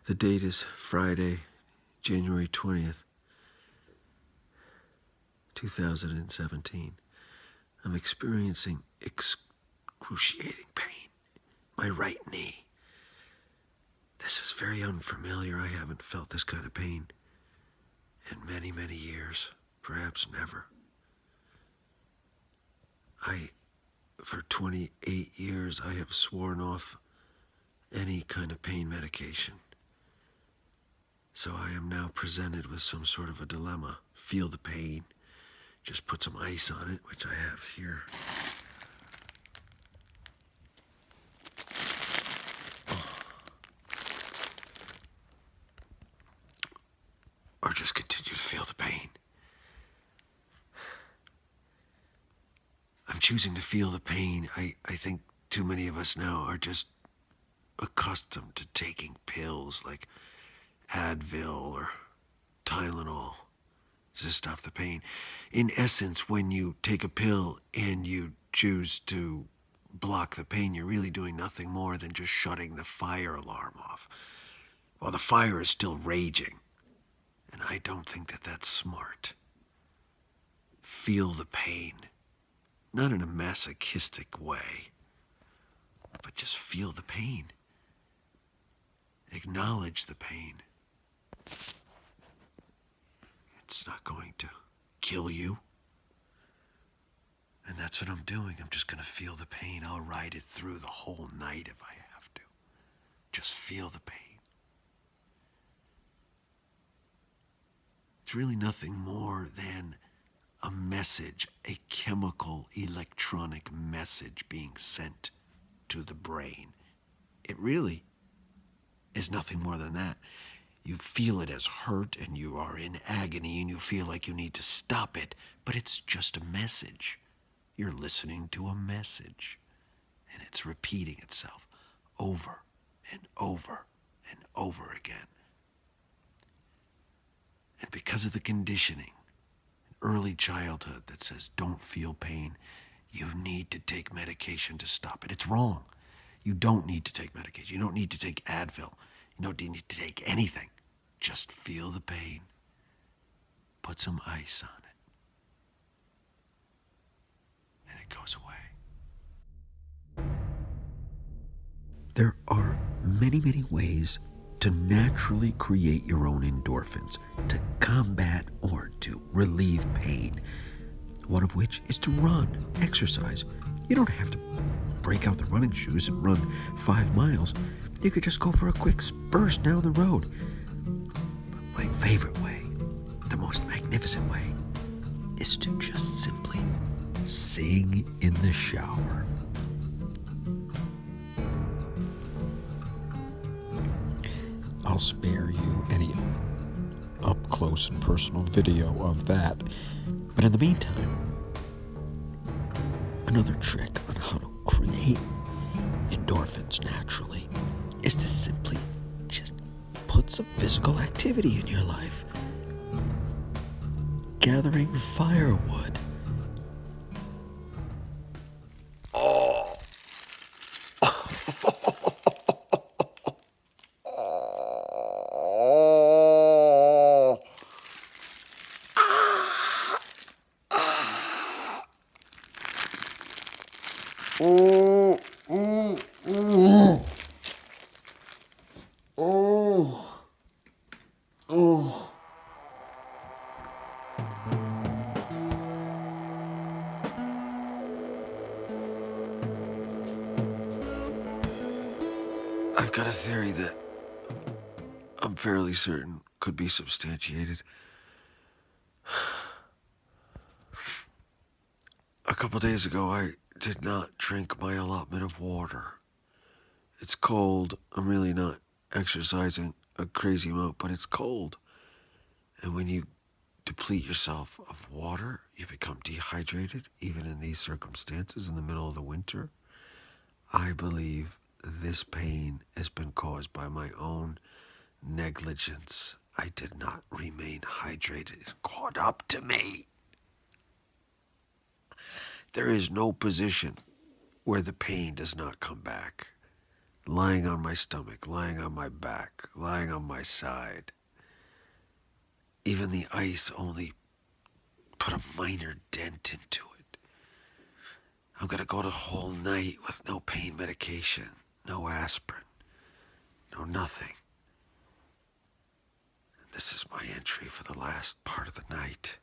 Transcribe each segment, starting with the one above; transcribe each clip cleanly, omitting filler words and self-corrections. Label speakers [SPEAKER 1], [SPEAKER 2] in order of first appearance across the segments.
[SPEAKER 1] The date is Friday, January 20th, 2017. I'm experiencing excruciating pain. My right knee. This is very unfamiliar. I haven't felt this kind of pain in many, many years. Perhaps never. For 28 years, I have sworn off any kind of pain medication. So I am now presented with some sort of a dilemma. Feel the pain. Just put some ice on it, which I have here. Or just continue to feel the pain. I'm choosing to feel the pain. I think too many of us now are just accustomed to taking pills like Advil or Tylenol to stop the pain. In essence, when you take a pill and you choose to block the pain, you're really doing nothing more than just shutting the fire alarm off while the fire is still raging. And I don't think that that's smart. Feel the pain. Not in a masochistic way, but just feel the pain. Acknowledge the pain. It's not going to kill you. And that's what I'm doing. I'm just going to feel the pain. I'll ride it through the whole night if I have to. Just feel the pain. It's really nothing more than a message, a chemical, electronic message being sent to the brain. It really is nothing more than that. You feel it as hurt and you are in agony and you feel like you need to stop it, but it's just a message. You're listening to a message and it's repeating itself over and over and over again. And because of the conditioning, early childhood that says don't feel pain, you need to take medication to stop it. It's wrong. You don't need to take medication. You don't need to take Advil. You don't need to take anything. Just feel the pain. Put some ice on it. And it goes away. There are many, many ways to naturally create your own endorphins, to combat or to relieve pain. One of which is to run, exercise. You don't have to break out the running shoes and run 5 miles. You could just go for a quick burst down the road. But my favorite way, the most magnificent way, is to just simply sing in the shower.
[SPEAKER 2] I'll spare you any up-close and personal video of that.
[SPEAKER 1] But in the meantime, another trick on how to create endorphins naturally is to simply just put some physical activity in your life. Gathering firewood. Oh. Oh, oh, oh, oh, oh. I've got a theory that I'm fairly certain could be substantiated. A couple days ago, I did not drink my allotment of water. It's cold. I'm really not exercising a crazy amount, but it's cold. And when you deplete yourself of water, you become dehydrated, even in these circumstances in the middle of the winter. I believe this pain has been caused by my own negligence. I did not remain hydrated. It caught up to me. There is no position where the pain does not come back. lying on my stomach, lying on my back, lying on my side. Even the ice only put a minor dent into it. I'm gonna go the whole night with no pain medication, no aspirin, no nothing. This is my entry for the last part of the night.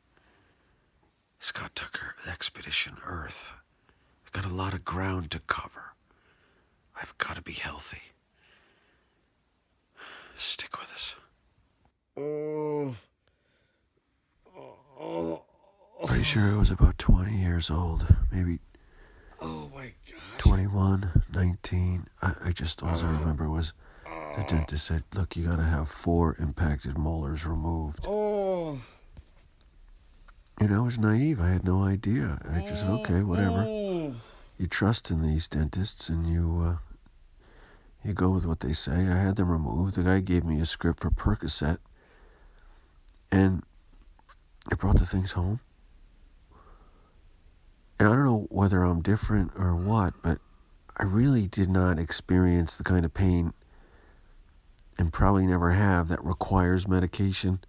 [SPEAKER 1] Scott Tucker, Expedition Earth. I've got a lot of ground to cover. I've got to be healthy. Stick with us. Pretty sure I was about 20 years old, maybe
[SPEAKER 3] Oh my gosh.
[SPEAKER 1] 21, 19. I just, all I remember was the dentist said, look, you gotta have 4 impacted molars removed.
[SPEAKER 3] Oh.
[SPEAKER 1] And I was naive. I had no idea. I just said, okay, whatever.
[SPEAKER 3] Oh.
[SPEAKER 1] You trust in these dentists and you go with what they say. I had them removed. The guy gave me a script for Percocet. And I brought the things home. And I don't know whether I'm different or what, but I really did not experience the kind of pain, and probably never have, that requires medication.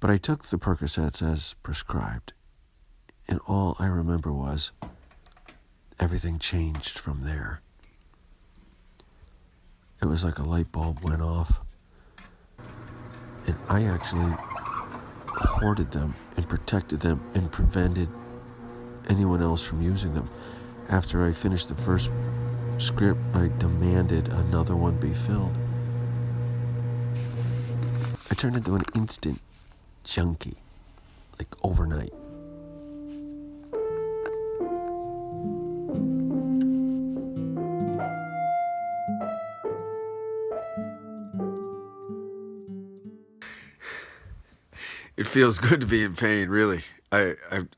[SPEAKER 1] But I took the Percocets as prescribed. And all I remember was everything changed from there. It was like a light bulb went off. And I actually hoarded them and protected them and prevented anyone else from using them. After I finished the first script, I demanded another one be filled. I turned into an instant junkie, like overnight. It feels good to be in pain, really.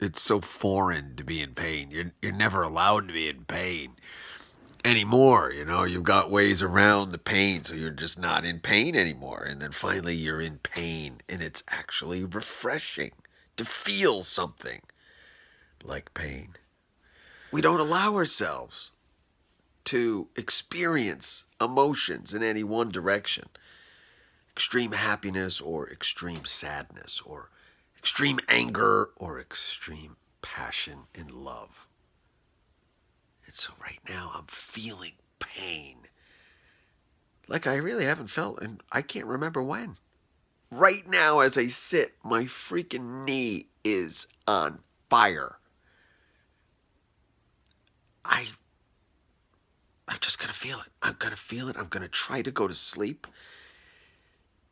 [SPEAKER 1] It's so foreign to be in pain. You're never allowed to be in pain anymore. You know, you've got ways around the pain, so you're just not in pain anymore. And then finally you're in pain, and it's actually refreshing to feel something like pain. We don't allow ourselves to experience emotions in any one direction. Extreme happiness or extreme sadness or extreme anger or extreme passion and love. And so right now I'm feeling pain like I really haven't felt, and I can't remember when. Right now as I sit, my freaking knee is on fire. I'm just gonna feel it. I'm gonna feel it. I'm gonna try to go to sleep.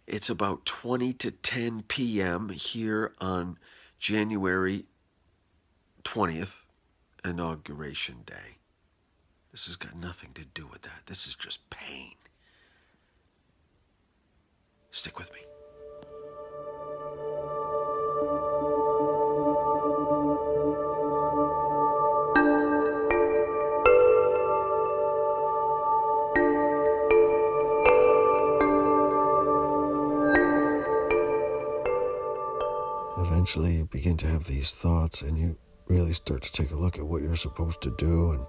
[SPEAKER 1] It's about 20 to 10 p.m. here on January 20th, Inauguration Day. This has got nothing to do with that. This is just pain. Stick with me. Eventually you begin to have these thoughts and you really start to take a look at what you're supposed to do and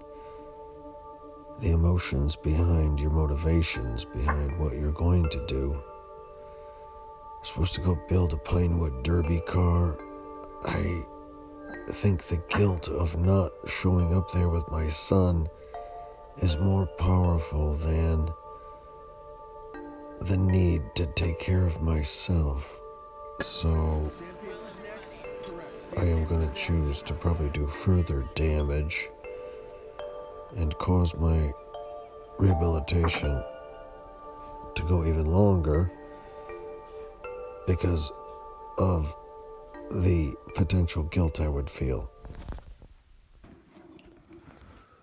[SPEAKER 1] the emotions behind your motivations, behind what you're going to do. You're supposed to go build a Pinewood Derby car. I think the guilt of not showing up there with my son is more powerful than the need to take care of myself. So I am going to choose to probably do further damage and cause my rehabilitation to go even longer because of the potential guilt I would feel.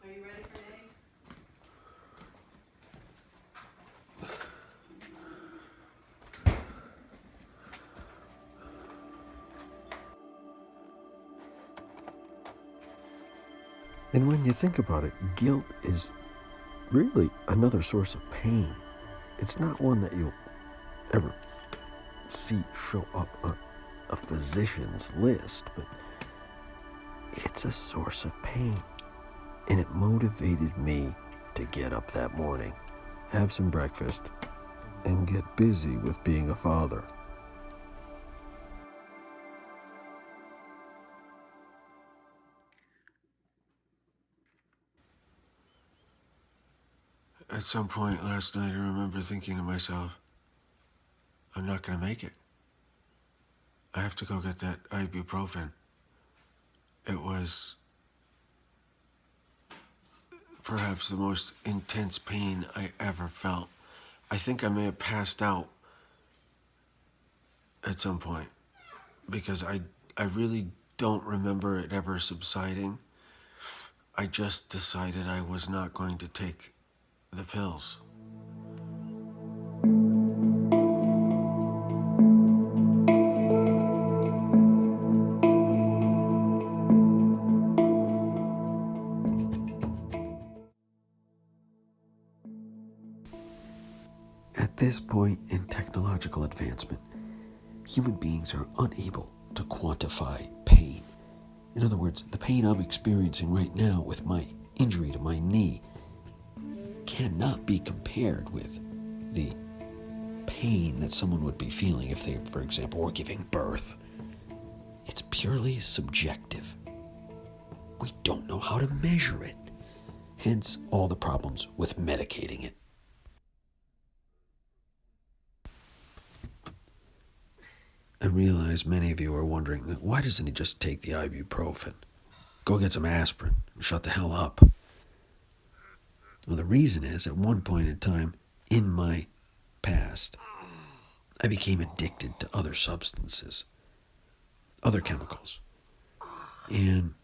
[SPEAKER 4] Are you ready for egg?
[SPEAKER 1] And when you think about it, guilt is really another source of pain. It's not one that you'll ever see show up on a physician's list, but it's a source of pain. And it motivated me to get up that morning, have some breakfast, and get busy with being a father. At some point last night, I remember thinking to myself, I'm not going to make it. I have to go get that ibuprofen. It was perhaps the most intense pain I ever felt. I think I may have passed out at some point because I really don't remember it ever subsiding. I just decided I was not going to take the pills. At this point in technological advancement, human beings are unable to quantify pain. In other words, the pain I'm experiencing right now with my injury to my knee cannot be compared with the pain that someone would be feeling if they, for example, were giving birth. It's purely subjective. We don't know how to measure it. Hence, all the problems with medicating it. I realize many of you are wondering, why doesn't he just take the ibuprofen? Go get some aspirin and shut the hell up. Well, the reason is, at one point in time in my past, I became addicted to other substances, other chemicals. And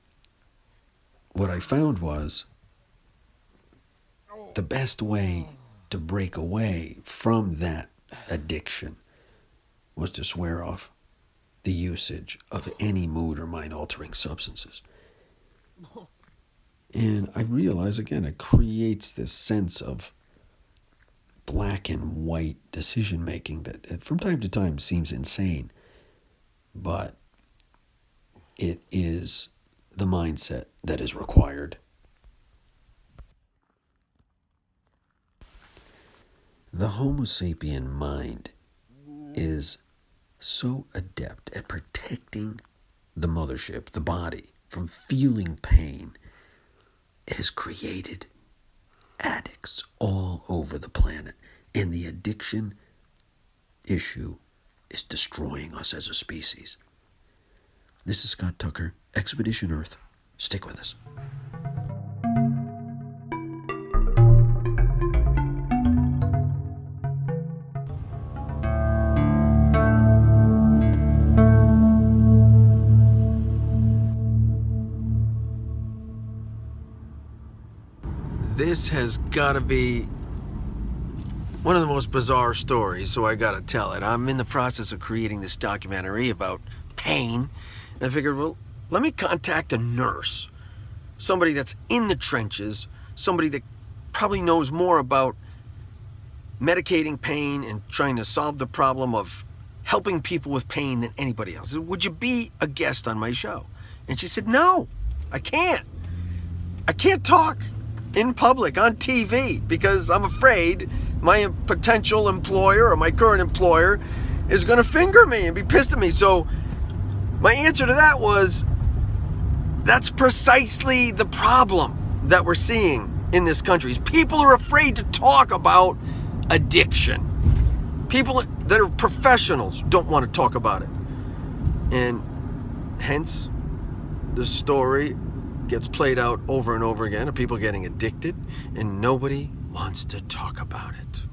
[SPEAKER 1] what I found was the best way to break away from that addiction was to swear off the usage of any mood or mind-altering substances. And I realize, again, it creates this sense of black and white decision-making that from time to time seems insane, but it is the mindset that is required. The Homo sapien mind is so adept at protecting the mothership, the body, from feeling pain. It has created addicts all over the planet, and the addiction issue is destroying us as a species. This is Scott Tucker, Expedition Earth. Stick with us. This has got to be one of the most bizarre stories, so I got to tell it. I'm in the process of creating this documentary about pain, and I figured, well, let me contact a nurse, somebody that's in the trenches, somebody that probably knows more about medicating pain and trying to solve the problem of helping people with pain than anybody else. Would you be a guest on my show? And she said, no, I can't. I can't talk in public on TV because I'm afraid my potential employer or my current employer is going to finger me and be pissed at me. So my answer to that was, that's precisely the problem that we're seeing in this country. People are afraid to talk about addiction. People that are professionals don't want to talk about it. And hence, the story gets played out over and over again of people getting addicted, and nobody wants to talk about it.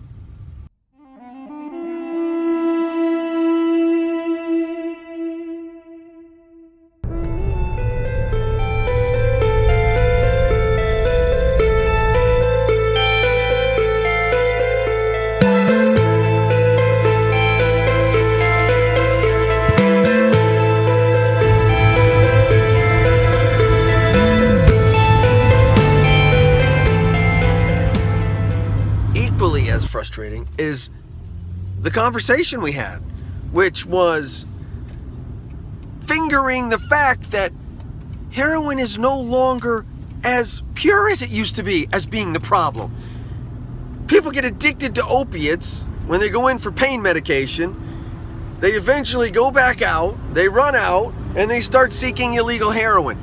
[SPEAKER 1] Frustrating is the conversation we had, which was fingering the fact that heroin is no longer as pure as it used to be as being the problem. People get addicted to opiates when they go in for pain medication. They eventually go back out, they run out, and they start seeking illegal heroin.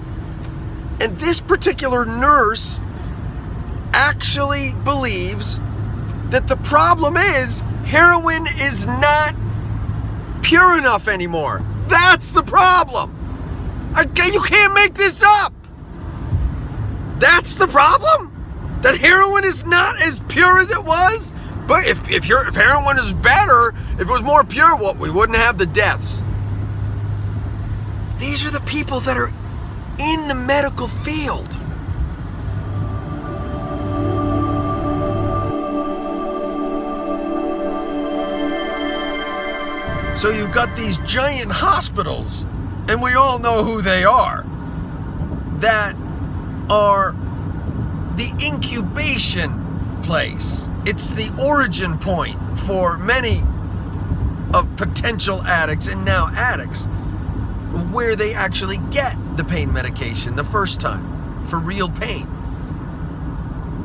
[SPEAKER 1] And this particular nurse actually believes that the problem is heroin is not pure enough anymore. That's the problem. You can't make this up. That's the problem? That heroin is not as pure as it was? But if heroin is better, if it was more pure, well, we wouldn't have the deaths. These are the people that are in the medical field. So you've got these giant hospitals, and we all know who they are, that are the incubation place. It's the origin point for many of potential addicts and now addicts, where they actually get the pain medication the first time for real pain.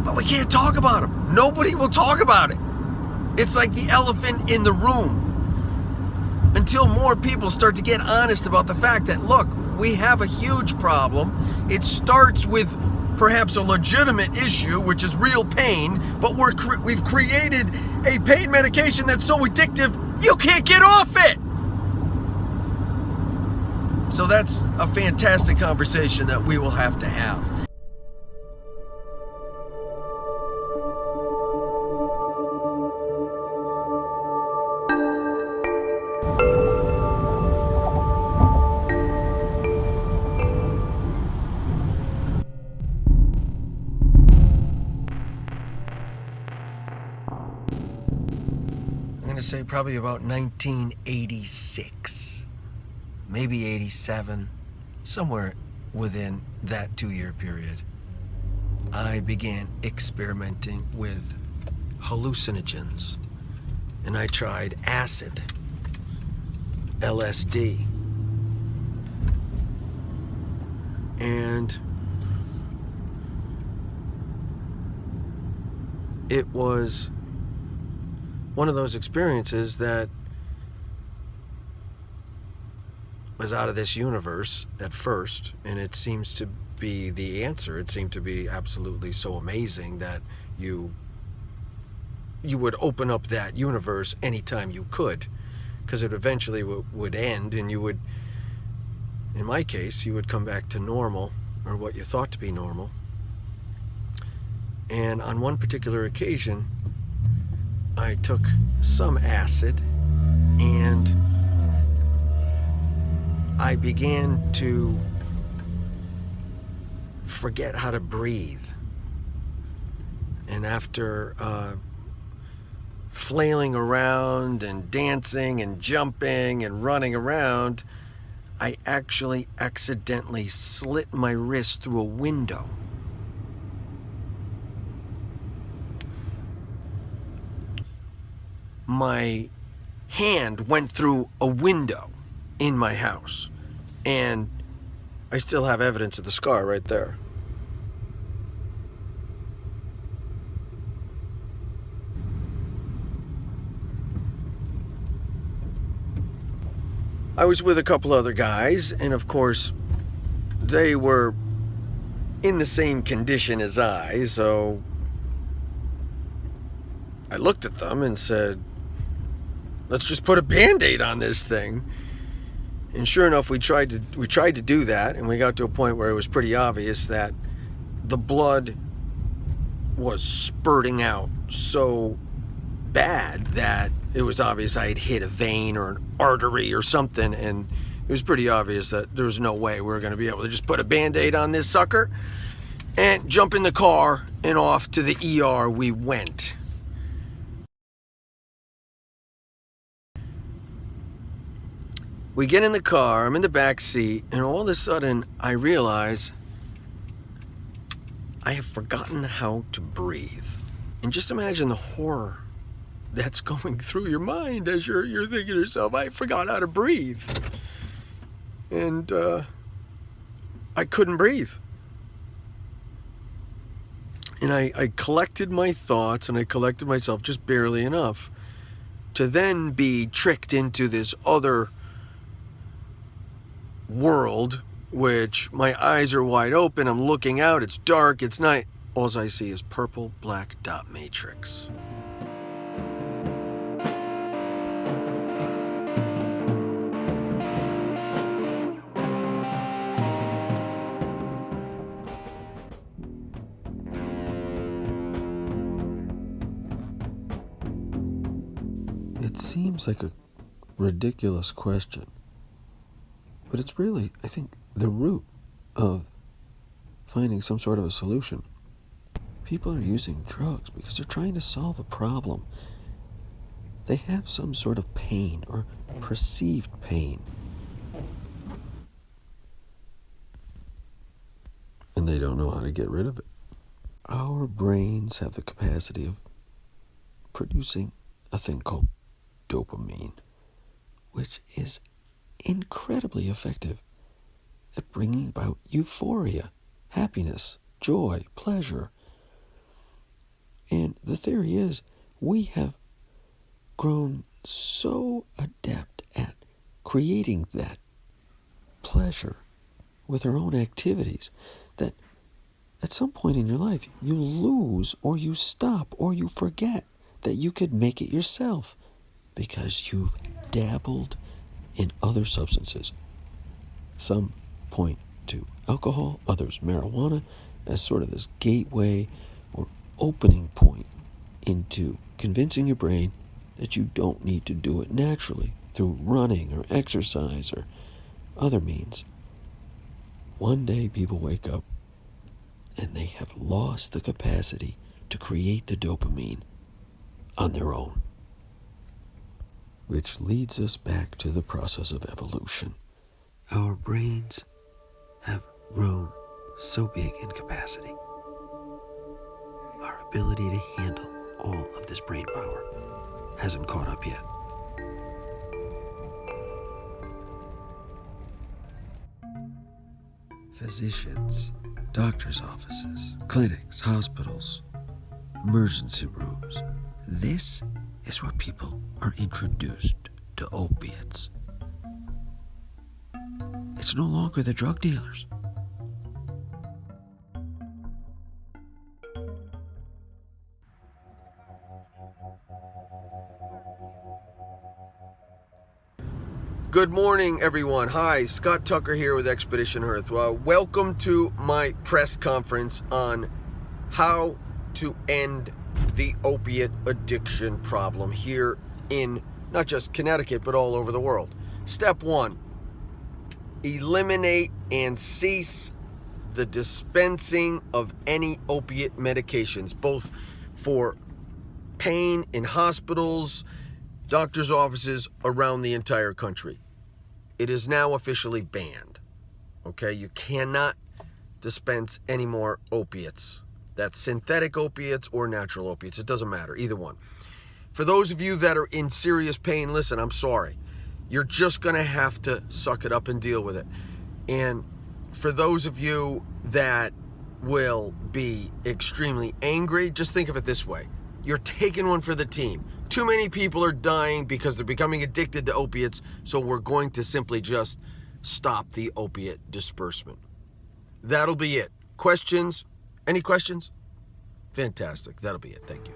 [SPEAKER 1] But we can't talk about them. Nobody will talk about it. It's like the elephant in the room. Until more people start to get honest about the fact that, look, we have a huge problem. It starts with perhaps a legitimate issue, which is real pain, but we've created a pain medication that's so addictive, you can't get off it. So that's a fantastic conversation that we will have to have. Say probably about 1986, maybe 87, somewhere within that 2-year period, I began experimenting with hallucinogens, and I tried acid, LSD, and it was one of those experiences that was out of this universe at first, and it seems to be the answer. It seemed to be absolutely so amazing that you would open up that universe anytime you could, because it eventually would end, and you would, in my case, you would come back to normal, or what you thought to be normal. And on one particular occasion, I took some acid and I began to forget how to breathe. And after flailing around and dancing and jumping and running around, I actually accidentally slit my wrist through a window. My hand went through a window in my house, and I still have evidence of the scar right there. I was with a couple other guys, and of course, they were in the same condition as I, so I looked at them and said, let's just put a Band-Aid on this thing. And sure enough, we tried to do that, and we got to a point where it was pretty obvious that the blood was spurting out so bad that it was obvious I had hit a vein or an artery or something, and it was pretty obvious that there was no way we were going to be able to just put a Band-Aid on this sucker and jump in the car, and off to the ER we went. We get in the car, I'm in the back seat, and all of a sudden I realize I have forgotten how to breathe. And just imagine the horror that's going through your mind as you're thinking to yourself, I forgot how to breathe. And I couldn't breathe. And I collected my thoughts and I collected myself just barely enough to then be tricked into this other world, which my eyes are wide open. I'm looking out. It's dark. It's night. All I see is purple black dot matrix. It seems like a ridiculous question, but it's really, I think, the root of finding some sort of a solution. People are using drugs because they're trying to solve a problem. They have some sort of pain or perceived pain, and they don't know how to get rid of it. Our brains have the capacity of producing a thing called dopamine, which is incredibly effective at bringing about euphoria, happiness, joy, pleasure. And the theory is we have grown so adept at creating that pleasure with our own activities that at some point in your life you lose or you stop or you forget that you could make it yourself because you've dabbled in other substances. Some point to alcohol, others marijuana, as sort of this gateway or opening point into convincing your brain that you don't need to do it naturally through running or exercise or other means. One day people wake up and they have lost the capacity to create the dopamine on their own. Which leads us back to the process of evolution. Our brains have grown so big in capacity. Our ability to handle all of this brain power hasn't caught up yet. Physicians, doctors' offices, clinics, hospitals, emergency rooms. This is where people are introduced to opiates. It's no longer the drug dealers. Good morning, everyone. Hi, Scott Tucker here with Expedition Earth. Welcome to my press conference on how to end the opiate addiction problem here in not just Connecticut, but all over the world. Step one, eliminate and cease the dispensing of any opiate medications, both for pain in hospitals, doctors' offices around the entire country. It is now officially banned. Okay, you cannot dispense any more opiates. That's synthetic opiates or natural opiates. It doesn't matter, either one. For those of you that are in serious pain, listen, I'm sorry. You're just going to have to suck it up and deal with it. And for those of you that will be extremely angry, just think of it this way. You're taking one for the team. Too many people are dying because they're becoming addicted to opiates, so we're going to simply just stop the opiate disbursement. That'll be it. Questions? Any questions? Fantastic. That'll be it. Thank you.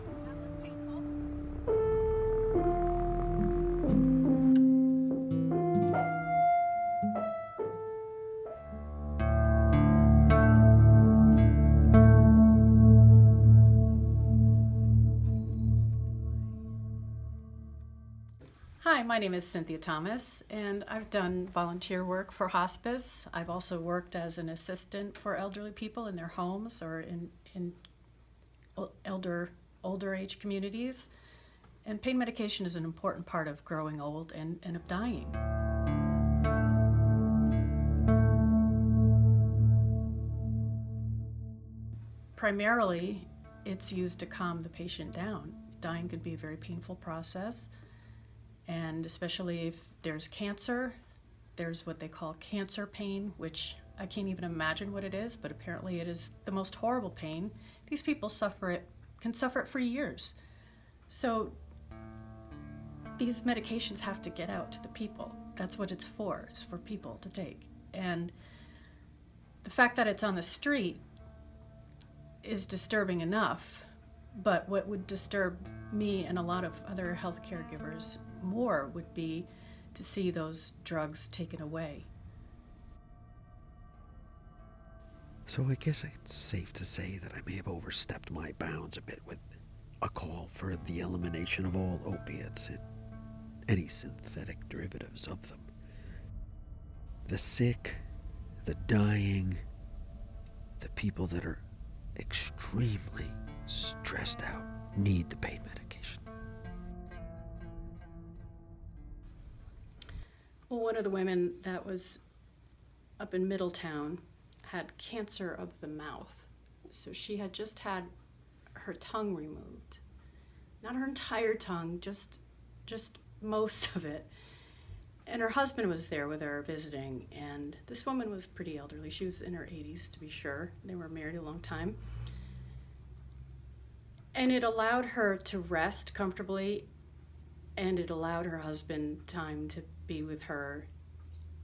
[SPEAKER 4] Hi, my name is Cynthia Thomas, and I've done volunteer work for hospice. I've also worked as an assistant for elderly people in their homes or in older age communities. And pain medication is an important part of growing old and of dying. Primarily, it's used to calm the patient down. Dying could be a very painful process. And especially if there's cancer, there's what they call cancer pain, which I can't even imagine what it is, but apparently it is the most horrible pain. These people can suffer it for years. So these medications have to get out to the people. That's what it's for people to take. And the fact that it's on the street is disturbing enough, but what would disturb me and a lot of other health caregivers more would be to see those drugs taken away.
[SPEAKER 3] So I guess it's safe to say that I may have overstepped my bounds a bit with a call for the elimination of all opiates and any synthetic derivatives of them. The sick, the dying, the people that are extremely stressed out need the pain medication.
[SPEAKER 4] Well, one of the women that was up in Middletown had cancer of the mouth. So she had just had her tongue removed. Not her entire tongue, just most of it. And her husband was there with her visiting, and this woman was pretty elderly. She was in her 80s, to be sure. They were married a long time. And it allowed her to rest comfortably, and it allowed her husband time to be with her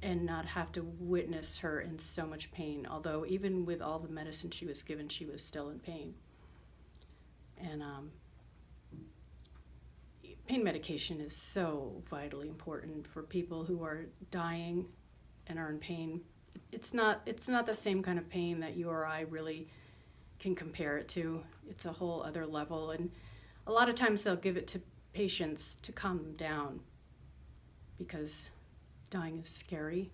[SPEAKER 4] and not have to witness her in so much pain. Although even with all the medicine she was given, she was still in pain. And pain medication is so vitally important for people who are dying and are in pain. It's not the same kind of pain that you or I really can compare it to. It's a whole other level, and a lot of times they'll give it to patients to calm them down because dying is scary.